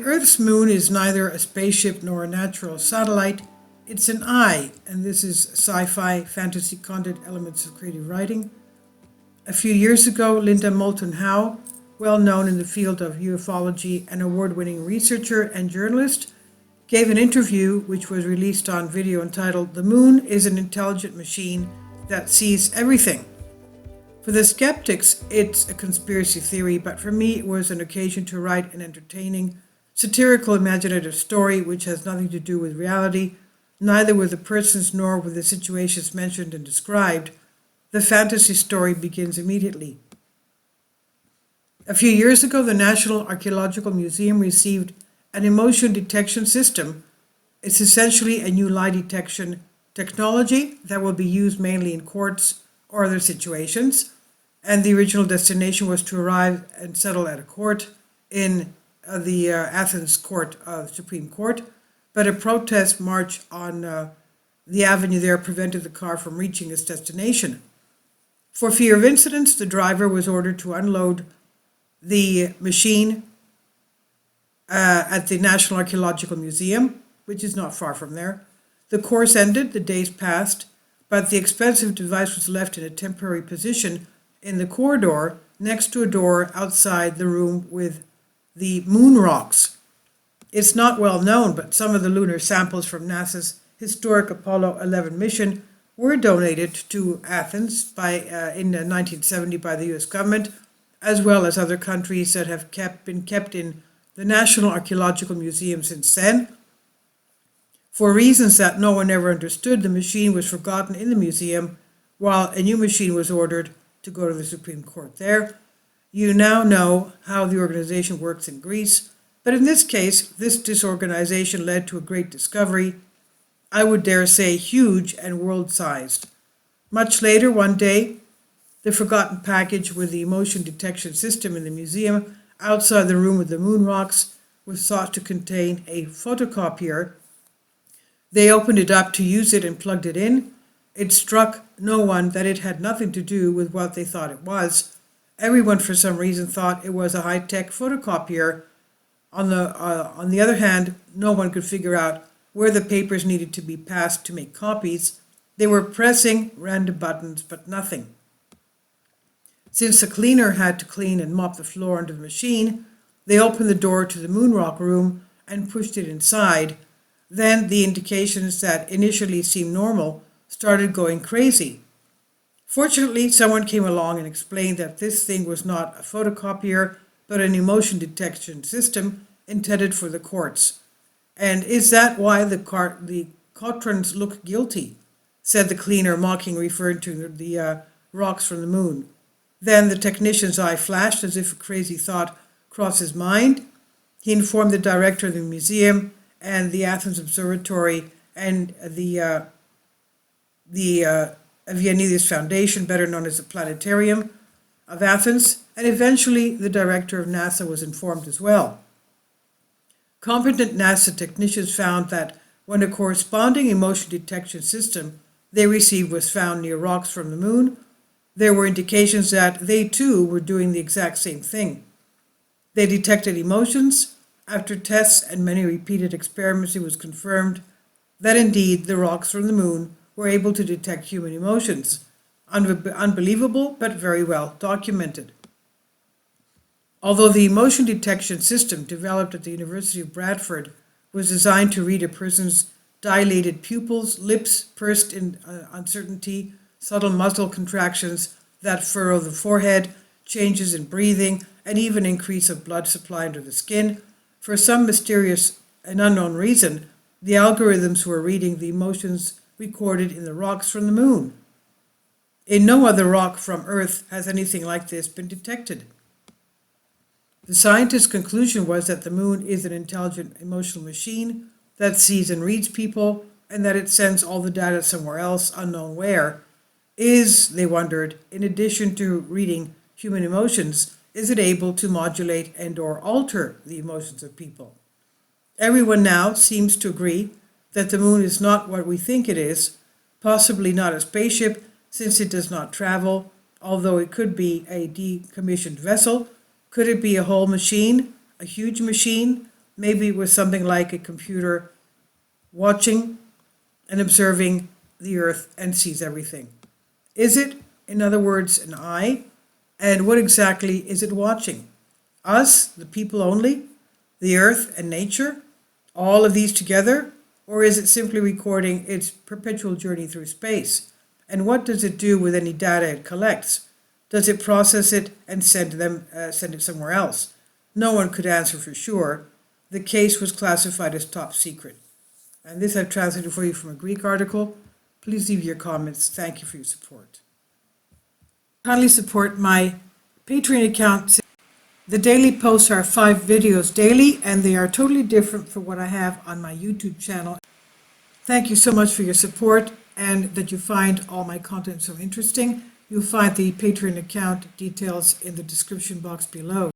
the Earth's moon is neither a spaceship nor a natural satellite. It's an eye, and this is sci-fi fantasy content elements of creative writing. A few years ago, Linda Moulton Howe, well known in the field of ufology, an award-winning researcher and journalist, gave an interview which was released on video entitled "The Moon is an Intelligent Machine That Sees Everything." For the skeptics, it's a conspiracy theory, but for me it was an occasion to write an entertaining, satirical, imaginative story which has nothing to do with reality, neither with the persons nor with the situations mentioned and described. The fantasy story begins immediately. A few years ago, the National Archaeological Museum received an emotion detection system. It's essentially a new lie detection technology that will be used mainly in courts or other situations, and the original destination was to arrive and settle at a court in the Athens court of Supreme Court, but a protest march on the avenue there prevented the car from reaching its destination. For fear of incidents, the driver was ordered to unload the machine at the National Archaeological Museum, which is not far from there. The course ended, the days passed, but the expensive device was left in a temporary position in the corridor next to a door outside the room with the moon rocks. It's not well known, but some of the lunar samples from NASA's historic Apollo 11 mission were donated to Athens in 1970 by the US government, as well as other countries that have been kept in the National Archaeological Museum since then. For reasons that no one ever understood, the machine was forgotten in the museum, while a new machine was ordered to go to the Supreme Court there. You now know how the organization works in Greece, but in this case, this disorganization led to a great discovery, I would dare say huge and world-sized. Much later, one day, the forgotten package with the emotion detection system in the museum outside the room with the moon rocks was thought to contain a photocopier. They opened it up to use it and plugged it in. It struck no one that it had nothing to do with what they thought it was. Everyone, for some reason, thought it was a high-tech photocopier. On the other hand, no one could figure out where the papers needed to be passed to make copies. They were pressing random buttons, but nothing. Since the cleaner had to clean and mop the floor under the machine, they opened the door to the moonrock room and pushed it inside. Then the indications that initially seemed normal started going crazy. Fortunately, someone came along and explained that this thing was not a photocopier, but an emotion detection system intended for the courts. "And is that why the Cotrans look guilty?" said the cleaner, mocking, referring to the rocks from the moon. Then the technician's eye flashed as if a crazy thought crossed his mind. He informed the director of the museum and the Athens Observatory and the Viannidis Foundation, better known as the Planetarium of Athens, and eventually the director of NASA was informed as well. Competent NASA technicians found that when a corresponding emotion detection system they received was found near rocks from the moon, there were indications that they too were doing the exact same thing. They detected emotions. After tests and many repeated experiments, it was confirmed that indeed the rocks from the moon were able to detect human emotions. Unbelievable, but very well documented. Although the emotion detection system developed at the University of Bradford was designed to read a person's dilated pupils, lips pursed in uncertainty, subtle muscle contractions that furrow the forehead, changes in breathing, and even increase of blood supply under the skin, for some mysterious and unknown reason, the algorithms were reading the emotions recorded in the rocks from the moon. In no other rock from Earth has anything like this been detected. The scientists' conclusion was that the moon is an intelligent emotional machine that sees and reads people, and that it sends all the data somewhere else, unknown where. They wondered, in addition to reading human emotions, is it able to modulate and or alter the emotions of people? Everyone now seems to agree that the moon is not what we think it is, possibly not a spaceship since it does not travel, although it could be a decommissioned vessel. Could it be a whole machine, a huge machine? Maybe it was something like a computer watching and observing the Earth and sees everything. Is it, in other words, an eye? And what exactly is it watching? Us, the people only? The Earth and nature? All of these together? Or is it simply recording its perpetual journey through space? And what does it do with any data it collects? Does it process it and send it somewhere else? No one could answer for sure. The case was classified as top secret. And this I've translated for you from a Greek article. Please leave your comments. Thank you for your support. Kindly support my Patreon account. The daily posts are 5 videos daily, and they are totally different from what I have on my YouTube channel. Thank you so much for your support and that you find all my content so interesting. You'll find the Patreon account details in the description box below.